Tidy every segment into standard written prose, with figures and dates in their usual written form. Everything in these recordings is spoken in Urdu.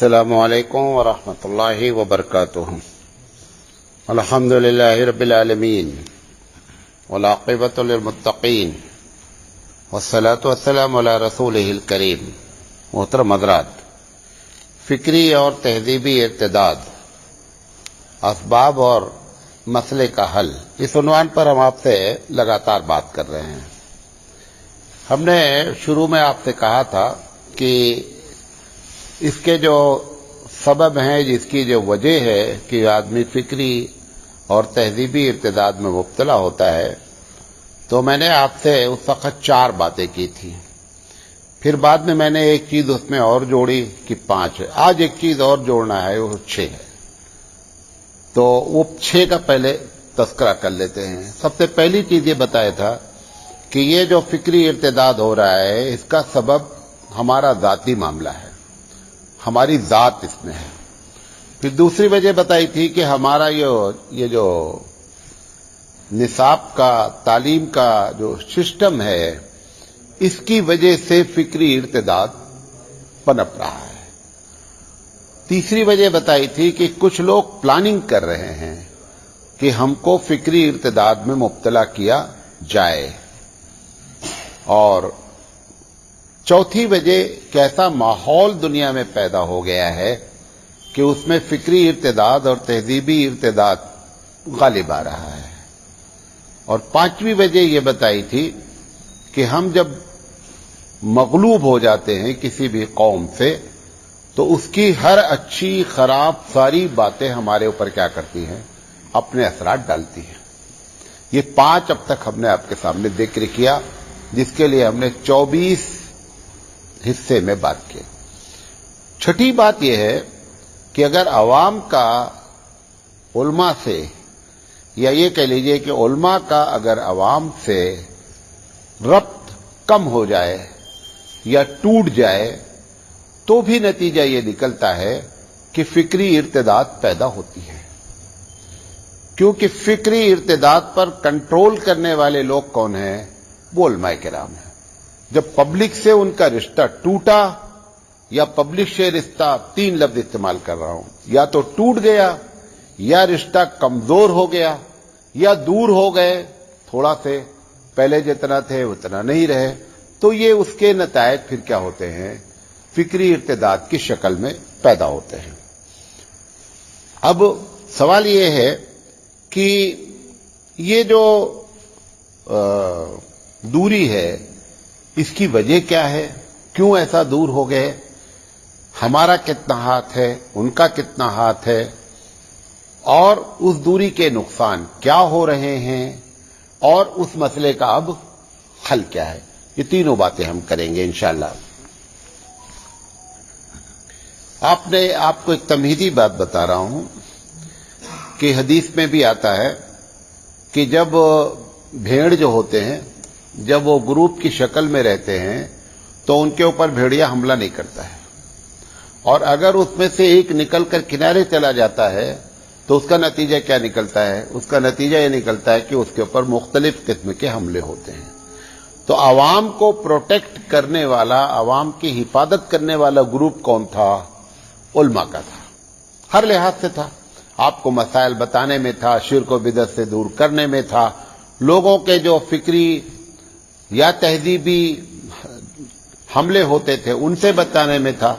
السلام علیکم ورحمۃ اللہ وبرکاتہ۔ الحمد للہ رب العالمین والعاقبۃ للمتقین والصلاۃ والسلام علی رسولہ الکریم۔ محترم حضرات، فکری اور تہذیبی ارتداد، اسباب اور مسئلے کا حل، اس عنوان پر ہم آپ سے لگاتار بات کر رہے ہیں۔ ہم نے شروع میں آپ سے کہا تھا کہ اس کے جو سبب ہیں، جس کی جو وجہ ہے کہ آدمی فکری اور تہذیبی ارتداد میں مبتلا ہوتا ہے، تو میں نے آپ سے اس وقت 4 باتیں کی تھیں۔ پھر بعد میں نے ایک چیز اس میں اور جوڑی کہ 5 ہے۔ آج ایک چیز اور جوڑنا ہے، وہ 6 ہے۔ تو وہ 6 کا پہلے تذکرہ کر لیتے ہیں۔ سب سے پہلی چیز یہ بتایا تھا کہ یہ جو فکری ارتداد ہو رہا ہے، اس کا سبب ہمارا ذاتی معاملہ ہے، ہماری ذات اس میں ہے۔ پھر دوسری وجہ بتائی تھی کہ ہمارا یہ جو نصاب کا، تعلیم کا جو سسٹم ہے، اس کی وجہ سے فکری ارتداد پنپ رہا ہے۔ تیسری وجہ بتائی تھی کہ کچھ لوگ پلاننگ کر رہے ہیں کہ ہم کو فکری ارتداد میں مبتلا کیا جائے۔ اور چوتھی وجہ کہ ایسا ماحول دنیا میں پیدا ہو گیا ہے کہ اس میں فکری ارتداد اور تہذیبی ارتداد غالب آ رہا ہے۔ اور 5ویں وجہ یہ بتائی تھی کہ ہم جب مغلوب ہو جاتے ہیں کسی بھی قوم سے، تو اس کی ہر اچھی خراب ساری باتیں ہمارے اوپر کیا کرتی ہیں؟ اپنے اثرات ڈالتی ہیں۔ یہ 5 اب تک ہم نے آپ کے سامنے ذکر کیا، جس کے لیے ہم نے 24 حصے میں بات کی۔ چھٹی بات یہ ہے کہ اگر عوام کا علماء سے، یا یہ کہہ لیجئے کہ علماء کا اگر عوام سے ربط کم ہو جائے یا ٹوٹ جائے، تو بھی نتیجہ یہ نکلتا ہے کہ فکری ارتداد پیدا ہوتی ہے۔ کیونکہ فکری ارتداد پر کنٹرول کرنے والے لوگ کون ہیں؟ وہ علماء کرام ہیں۔ جب پبلک سے ان کا رشتہ ٹوٹا، یا پبلک سے رشتہ، 3 لفظ استعمال کر رہا ہوں، یا تو ٹوٹ گیا، یا رشتہ کمزور ہو گیا، یا دور ہو گئے، تھوڑا سے پہلے جتنا تھے اتنا نہیں رہے، تو یہ اس کے نتائج پھر کیا ہوتے ہیں؟ فکری ارتداد کی شکل میں پیدا ہوتے ہیں۔ اب سوال یہ ہے کہ یہ جو دوری ہے، اس کی وجہ کیا ہے؟ کیوں ایسا دور ہو گئے؟ ہمارا کتنا ہاتھ ہے، ان کا کتنا ہاتھ ہے، اور اس دوری کے نقصان کیا ہو رہے ہیں، اور اس مسئلے کا اب حل کیا ہے؟ یہ تینوں باتیں ہم کریں گے انشاءاللہ۔ آپ کو ایک تمہیدی بات بتا رہا ہوں کہ حدیث میں بھی آتا ہے کہ جب بھیڑ جو ہوتے ہیں، جب وہ گروپ کی شکل میں رہتے ہیں، تو ان کے اوپر بھیڑیا حملہ نہیں کرتا ہے، اور اگر اس میں سے ایک نکل کر کنارے چلا جاتا ہے تو اس کا نتیجہ کیا نکلتا ہے؟ اس کا نتیجہ یہ نکلتا ہے کہ اس کے اوپر مختلف قسم کے حملے ہوتے ہیں۔ تو عوام کو پروٹیکٹ کرنے والا، عوام کی حفاظت کرنے والا گروپ کون تھا؟ علماء کا تھا، ہر لحاظ سے تھا۔ آپ کو مسائل بتانے میں تھا، شرک و بدعت سے دور کرنے میں تھا، لوگوں کے جو فکری یا تہذیبی حملے ہوتے تھے ان سے بچانے میں تھا۔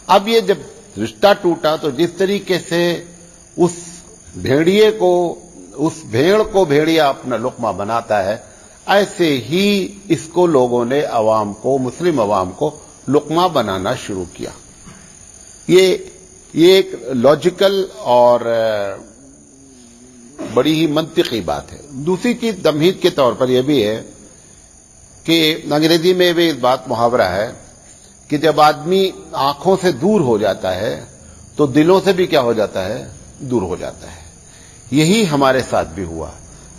اب یہ جب رشتہ ٹوٹا، تو جس طریقے سے اس بھیڑ کو بھیڑیا اپنا لقمہ بناتا ہے، ایسے ہی اس کو لوگوں نے عوام کو، مسلم عوام کو لقمہ بنانا شروع کیا۔ یہ ایک لاجیکل اور بڑی ہی منطقی بات ہے۔ دوسری چیز تمہید کے طور پر یہ بھی ہے کہ انگریزی میں بھی اس بات محاورہ ہے کہ جب آدمی آنکھوں سے دور ہو جاتا ہے تو دلوں سے بھی کیا ہو جاتا ہے؟ دور ہو جاتا ہے۔ یہی ہمارے ساتھ بھی ہوا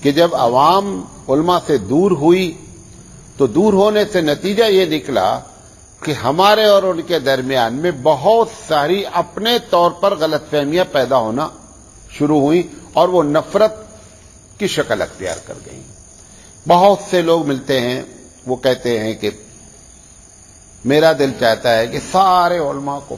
کہ جب عوام علماء سے دور ہوئی، تو دور ہونے سے نتیجہ یہ نکلا کہ ہمارے اور ان کے درمیان میں بہت ساری اپنے طور پر غلط فہمیاں پیدا ہونا شروع ہوئی، اور وہ نفرت کی شکل اختیار کر گئی۔ بہت سے لوگ ملتے ہیں، وہ کہتے ہیں کہ میرا دل چاہتا ہے کہ سارے علماء کو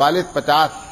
40-50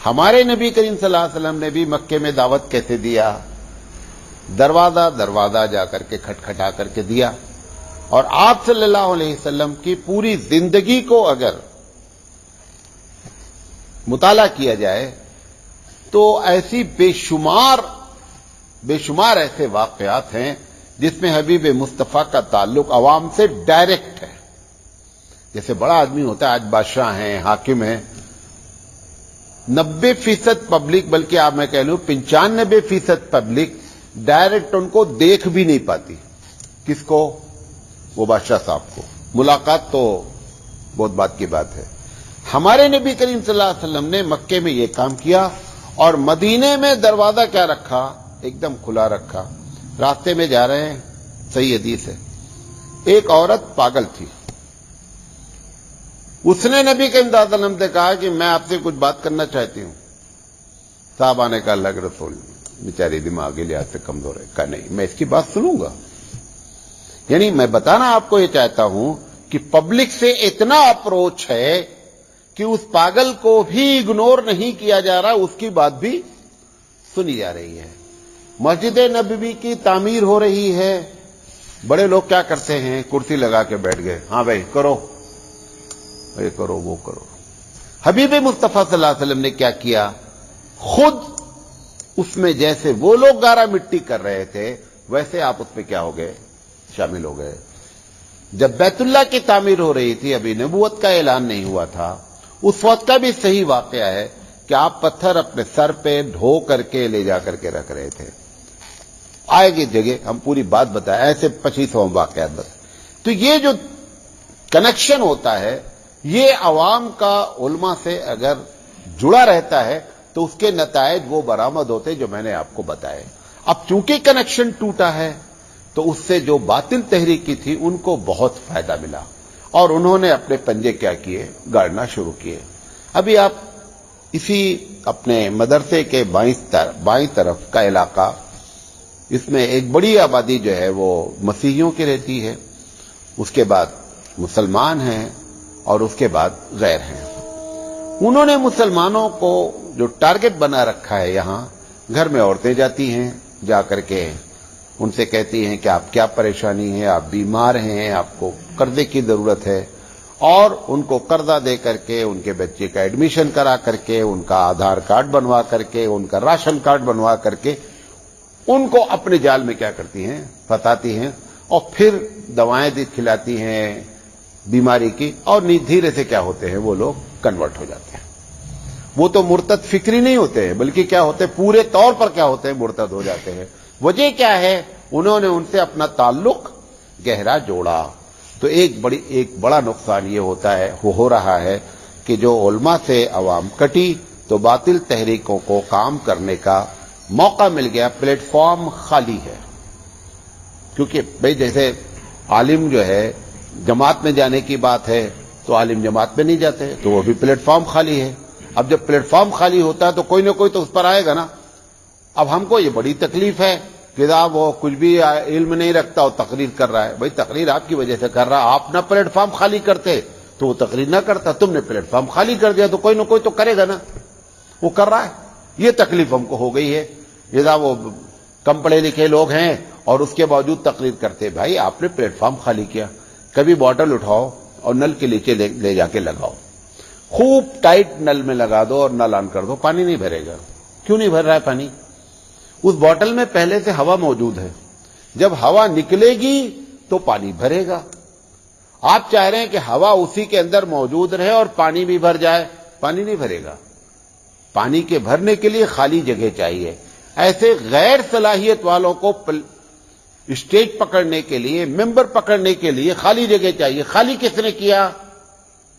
ہمارے نبی کریم صلی اللہ علیہ وسلم نے بھی مکے میں دعوت کیسے دیا؟ دروازہ دروازہ جا کر کے کھٹکھٹا کر کے دیا. اور آپ صلی اللہ علیہ وسلم کی پوری زندگی کو اگر مطالعہ کیا جائے تو ایسی بے شمار ایسے واقعات ہیں جس میں حبیب مصطفیٰ کا تعلق عوام سے ڈائریکٹ ہے. جیسے بڑا آدمی ہوتا ہے، آج بادشاہ ہیں، حاکم ہیں، 90% پبلک، بلکہ آپ میں کہہ لوں 95% پبلک ڈائریکٹ ان کو دیکھ بھی نہیں پاتی. کس کو؟ وہ بادشاہ صاحب کو. ملاقات تو بہت بات کی بات ہے. ہمارے نبی کریم صلی اللہ علیہ وسلم نے مکے میں یہ کام کیا اور مدینے میں دروازہ کیا رکھا؟ ایک دم کھلا رکھا. راستے میں جا رہے ہیں، صحیح حدیث ہے، ایک عورت پاگل تھی. اس نے نبی کریم صلی اللہ علیہ وسلم سے کہا کہ میں آپ سے کچھ بات کرنا چاہتی ہوں. صاحبہ نے کہا اللہ کے رسول، بیچاری دماغی لحاظ سے کمزور ہے. کہا نہیں، میں اس کی بات سنوں گا. یعنی میں بتانا آپ کو یہ چاہتا ہوں کہ پبلک سے اتنا اپروچ ہے کہ اس پاگل کو بھی اگنور نہیں کیا جا رہا، اس کی بات بھی سنی جا رہی ہے. مسجد نبوی کی تعمیر ہو رہی ہے. بڑے لوگ کیا کرتے ہیں؟ کرسی لگا کے بیٹھ گئے، ہاں بھائی کرو، یہ کرو، وہ کرو. حبیب مصطفیٰ صلی اللہ علیہ وسلم نے کیا کیا؟ خود اس میں جیسے وہ لوگ گارا مٹی کر رہے تھے ویسے آپ اس میں کیا ہو گئے؟ شامل ہو گئے. جب بیت اللہ کی تعمیر ہو رہی تھی، ابھی نبوت کا اعلان نہیں ہوا تھا، اس وقت کا بھی صحیح واقعہ ہے کہ آپ پتھر اپنے سر پہ ڈھو کر کے لے جا کر کے رکھ رہے تھے. آئے گی جگہ ہم پوری بات بتائیں، ایسے 2500 واقعات بس. تو یہ جو کنیکشن ہوتا ہے یہ عوام کا علماء سے اگر جڑا رہتا ہے تو اس کے نتائج وہ برآمد ہوتے جو میں نے آپ کو بتائے. اب چونکہ کنیکشن ٹوٹا ہے تو اس سے جو باطل تحریک کی تھی ان کو بہت فائدہ ملا اور انہوں نے اپنے پنجے کیا کیے؟ گاڑنا شروع کیے. ابھی آپ اسی اپنے مدرسے کے بائیں طرف کا علاقہ، اس میں ایک بڑی آبادی جو ہے وہ مسیحیوں کی رہتی ہے، اس کے بعد مسلمان ہیں اور اس کے بعد غیر ہیں. انہوں نے مسلمانوں کو جو ٹارگٹ بنا رکھا ہے، یہاں گھر میں عورتیں جاتی ہیں، جا کر کے ان سے کہتی ہیں کہ آپ کیا پریشانی ہے، آپ بیمار ہیں، آپ کو قرضے کی ضرورت ہے، اور ان کو قرضہ دے کر کے ان کے بچے کا ایڈمیشن کرا کر کے، ان کا آدھار کارڈ بنوا کر کے، ان کا راشن کارڈ بنوا کر کے ان کو اپنے جال میں کیا کرتی ہیں؟ پھنساتی ہیں، اور پھر دوائیں کھلاتی ہیں بیماری کی، اور دھیرے سے کیا ہوتے ہیں؟ وہ لوگ کنورٹ ہو جاتے ہیں. وہ تو مرتد فکری نہیں ہوتے ہیں، بلکہ کیا ہوتے ہیں؟ پورے طور پر کیا ہوتے ہیں؟ مرتد ہو جاتے ہیں. وجہ کیا ہے؟ انہوں نے ان سے اپنا تعلق گہرا جوڑا. تو ایک بڑا نقصان یہ ہوتا ہے، ہو رہا ہے کہ جو علماء سے عوام کٹی تو باطل تحریکوں کو کام کرنے کا موقع مل گیا، پلیٹ فارم خالی ہے. کیونکہ بھئی جیسے عالم جو ہے جماعت میں جانے کی بات ہے تو عالم جماعت میں نہیں جاتے، تو وہ بھی پلیٹ فارم خالی ہے. اب جب پلیٹ فارم خالی ہوتا ہے تو کوئی نہ کوئی تو اس پر آئے گا نا. اب ہم کو یہ بڑی تکلیف ہے کہ وہ کچھ بھی علم نہیں رکھتا اور تقریر کر رہا ہے. بھئی تقریر آپ کی وجہ سے کر رہا، آپ نہ پلیٹ فارم خالی کرتے تو وہ تقریر نہ کرتا. تم نے پلیٹ فارم خالی کر دیا تو کوئی نہ کوئی تو کرے گا نا. وہ کر رہا ہے. یہ تکلیف ہم کو ہو گئی ہے. وہ کم پڑھے لکھے لوگ ہیں اور اس کے باوجود تقریر کرتے. بھائی آپ نے پلیٹ فارم خالی کیا، کبھی بوٹل اٹھاؤ اور نل کے نیچے لے جا کے لگاؤ، خوب ٹائٹ نل میں لگا دو اور نل آن کر دو، پانی نہیں بھرے گا. کیوں نہیں بھر رہا ہے پانی؟ اس بوٹل میں پہلے سے ہوا موجود ہے، جب ہوا نکلے گی تو پانی بھرے گا. آپ چاہ رہے ہیں کہ ہوا اسی کے اندر موجود رہے اور پانی بھی بھر جائے، پانی نہیں بھرے گا. پانی کے بھرنے کے لیے خالی جگہ چاہیے. ایسے غیر صلاحیت والوں کو اسٹیج پکڑنے کے لیے، ممبر پکڑنے کے لیے خالی جگہ چاہیے. خالی کس نے کیا؟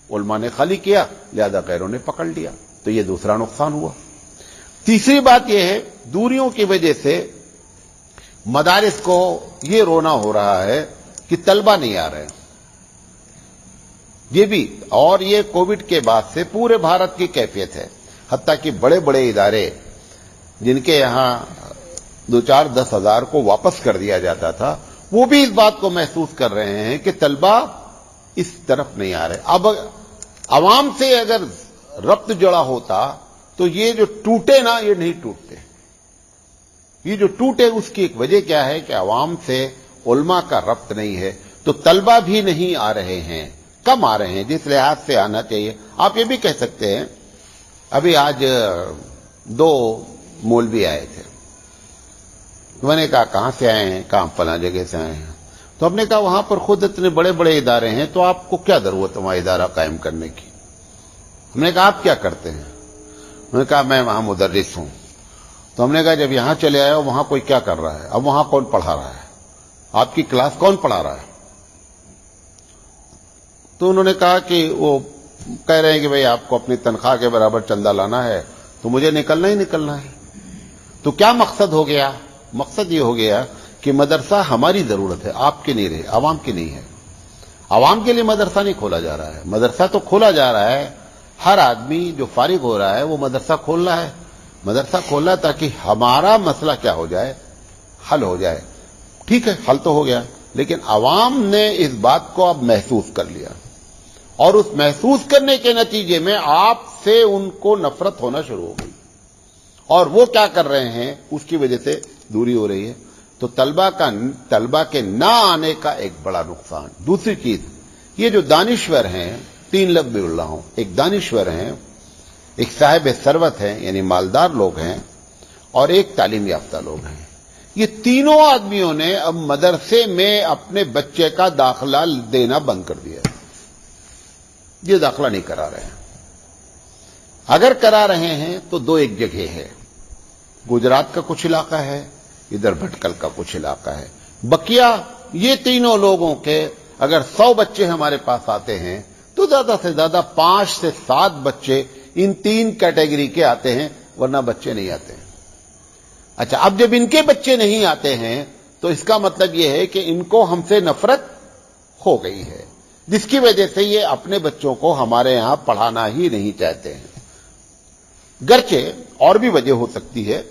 علماء نے خالی کیا، لہذا غیروں نے پکڑ لیا. تو یہ دوسرا نقصان ہوا. تیسری بات یہ ہے، دوریوں کی وجہ سے مدارس کو یہ رونا ہو رہا ہے کہ طلبہ نہیں آ رہے. یہ بھی، اور یہ کووڈ کے بعد سے پورے بھارت کی کیفیت ہے. حتیٰ کہ بڑے بڑے ادارے جن کے یہاں 2-4-10 ہزار کو واپس کر دیا جاتا تھا، وہ بھی اس بات کو محسوس کر رہے ہیں کہ طلبہ اس طرف نہیں آ رہے. اب عوام سے اگر ربط جڑا ہوتا تو یہ جو ٹوٹے نا یہ نہیں ٹوٹتے. یہ جو ٹوٹے اس کی ایک وجہ کیا ہے کہ عوام سے علماء کا ربط نہیں ہے. تو طلبہ بھی نہیں آ رہے ہیں, کم آ رہے ہیں جس لحاظ سے آنا چاہیے. آپ یہ بھی کہہ سکتے ہیں ابھی آج 2 مولوی آئے تھے, میں نے کہا کہاں سے آئے ہیں؟ کہاں فلاں جگہ سے آئے ہیں. تو ہم نے کہا وہاں پر خود اتنے بڑے بڑے ادارے ہیں تو آپ کو کیا ضرورت ہے وہاں ادارہ قائم کرنے کی؟ ہم نے کہا آپ کیا کرتے ہیں؟ انہوں نے کہا میں وہاں مدرس ہوں. تو ہم نے کہا جب یہاں چلے آئے ہو وہاں کوئی کیا کر رہا ہے؟ اب وہاں کون پڑھا رہا ہے؟ آپ کی کلاس کون پڑھا رہا ہے؟ تو انہوں نے کہا کہ وہ کہہ رہے ہیں کہ بھئی آپ کو اپنی تنخواہ کے برابر چندہ لانا ہے تو مجھے نکلنا ہی نکلنا ہے. تو کیا مقصد ہو گیا؟ مقصد یہ ہو گیا کہ مدرسہ ہماری ضرورت ہے, آپ کی نہیں رہے, عوام کی نہیں ہے. عوام کے لیے مدرسہ نہیں کھولا جا رہا ہے, مدرسہ تو کھولا جا رہا ہے. ہر آدمی جو فارغ ہو رہا ہے وہ مدرسہ کھول رہا ہے. مدرسہ کھولنا تاکہ ہمارا مسئلہ کیا ہو جائے, حل ہو جائے. ٹھیک ہے حل تو ہو گیا, لیکن عوام نے اس بات کو اب محسوس کر لیا, اور اس محسوس کرنے کے نتیجے میں آپ سے ان کو نفرت ہونا شروع ہو گئی, اور وہ کیا کر رہے ہیں اس کی وجہ سے دوری ہو رہی ہے. تو طلبہ کے نہ آنے کا ایک بڑا نقصان. دوسری چیز, یہ جو دانشور ہیں, 3 لفظ بول رہا ہوں, ایک دانشور ہیں, ایک صاحب ثروت ہیں یعنی مالدار لوگ ہیں, اور ایک تعلیم یافتہ لوگ ہیں. یہ تینوں آدمیوں نے اب مدرسے میں اپنے بچے کا داخلہ دینا بند کر دیا ہے. یہ داخلہ نہیں کرا رہے ہیں. اگر کرا رہے ہیں تو 2 ایک جگہ ہے, گجرات کا کچھ علاقہ ہے, ادھر بھٹکل کا کچھ علاقہ ہے. بقیہ یہ تینوں لوگوں کے اگر 100 بچے ہمارے پاس آتے ہیں تو زیادہ سے زیادہ 5 سے 7 بچے ان 3 کیٹیگری کے آتے ہیں, ورنہ بچے نہیں آتے ہیں. اچھا, اب جب ان کے بچے نہیں آتے ہیں تو اس کا مطلب یہ ہے کہ ان کو ہم سے نفرت ہو گئی ہے, جس کی وجہ سے یہ اپنے بچوں کو ہمارے ہاں پڑھانا ہی نہیں چاہتے ہیں. گرچہ اور بھی وجہ ہو سکتی ہے,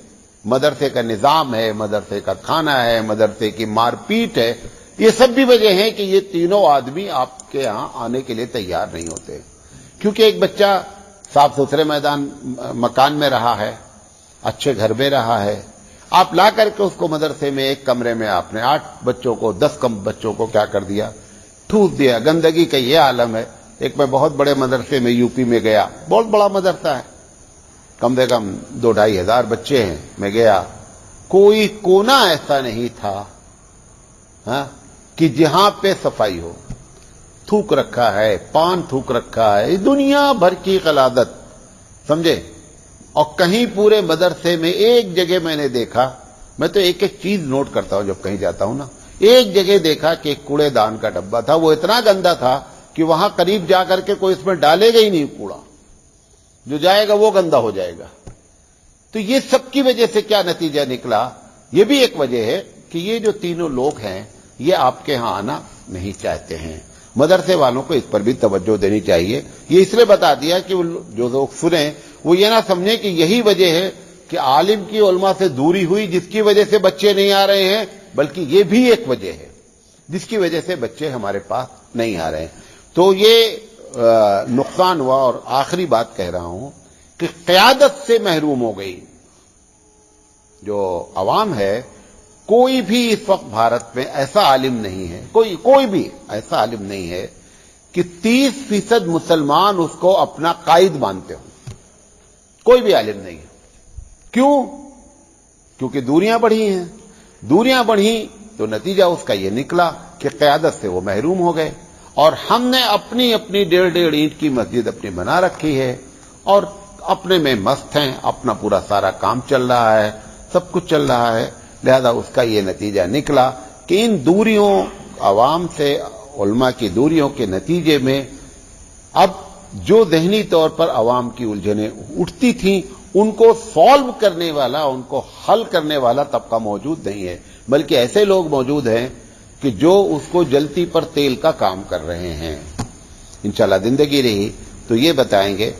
مدرسے کا نظام ہے, مدرسے کا کھانا ہے, مدرسے کی مار پیٹ ہے, یہ سب بھی وجہ ہیں کہ یہ تینوں آدمی آپ کے ہاں آنے کے لیے تیار نہیں ہوتے. کیونکہ ایک بچہ صاف ستھرے مکان میں رہا ہے, اچھے گھر میں رہا ہے, آپ لا کر کے اس کو مدرسے میں ایک کمرے میں آپ نے 8 بچوں کو 10 بچوں کو کیا کر دیا, ٹھوس دیا. گندگی کا یہ عالم ہے. ایک میں بہت بڑے مدرسے میں یو پی میں گیا, بہت بڑا مدرسہ ہے, کم سے کم 2-2.5 ہزار بچے ہیں. میں گیا, کوئی کونا ایسا نہیں تھا کہ جہاں پہ صفائی ہو. تھوک رکھا ہے, پان تھوک رکھا ہے, دنیا بھر کی غلاظت, سمجھے. اور کہیں پورے مدرسے میں ایک جگہ میں نے دیکھا, میں تو ایک ایک چیز نوٹ کرتا ہوں جب کہیں جاتا ہوں نا, ایک جگہ دیکھا کہ ایک کوڑے دان کا ڈبہ تھا, وہ اتنا گندا تھا کہ وہاں قریب جا کر کے کوئی اس میں ڈالے گا ہی نہیں کوڑا, جو جائے گا وہ گندا ہو جائے گا. تو یہ سب کی وجہ سے کیا نتیجہ نکلا, یہ بھی ایک وجہ ہے کہ یہ جو تینوں لوگ ہیں یہ آپ کے ہاں آنا نہیں چاہتے ہیں. مدرسے والوں کو اس پر بھی توجہ دینی چاہیے. یہ اس لیے بتا دیا کہ جو لوگ سنیں وہ یہ نہ سمجھیں کہ یہی وجہ ہے کہ عالم کی علماء سے دوری ہوئی جس کی وجہ سے بچے نہیں آ رہے ہیں, بلکہ یہ بھی ایک وجہ ہے جس کی وجہ سے بچے ہمارے پاس نہیں آ رہے ہیں. تو یہ نقصان ہوا. اور آخری بات کہہ رہا ہوں کہ قیادت سے محروم ہو گئی جو عوام ہے. کوئی بھی اس وقت بھارت میں ایسا عالم نہیں ہے, کوئی بھی ایسا عالم نہیں ہے کہ 30% مسلمان اس کو اپنا قائد مانتے ہوں. کوئی بھی عالم نہیں ہے. کیوں؟ کیونکہ دوریاں بڑھی ہیں. دوریاں بڑھی تو نتیجہ اس کا یہ نکلا کہ قیادت سے وہ محروم ہو گئے, اور ہم نے اپنی 1.5 اینٹ کی مسجد اپنی بنا رکھی ہے اور اپنے میں مست ہیں, اپنا پورا سارا کام چل رہا ہے, سب کچھ چل رہا ہے. لہذا اس کا یہ نتیجہ نکلا کہ ان دوریوں, عوام سے علماء کی دوریوں کے نتیجے میں اب جو ذہنی طور پر عوام کی الجھنیں اٹھتی تھیں ان کو سالو کرنے والا, ان کو حل کرنے والا طبقہ موجود نہیں ہے, بلکہ ایسے لوگ موجود ہیں کہ جو اس کو جلتی پر تیل کا کام کر رہے ہیں. انشاءاللہ زندگی رہی تو یہ بتائیں گے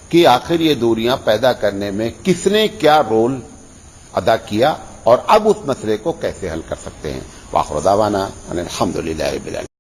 کہ آخر یہ دوریاں پیدا کرنے میں کس نے کیا رول ادا کیا اور اب اس مسئلے کو کیسے حل کر سکتے ہیں. وآخر دعوانا الحمدللہ رب العالمین.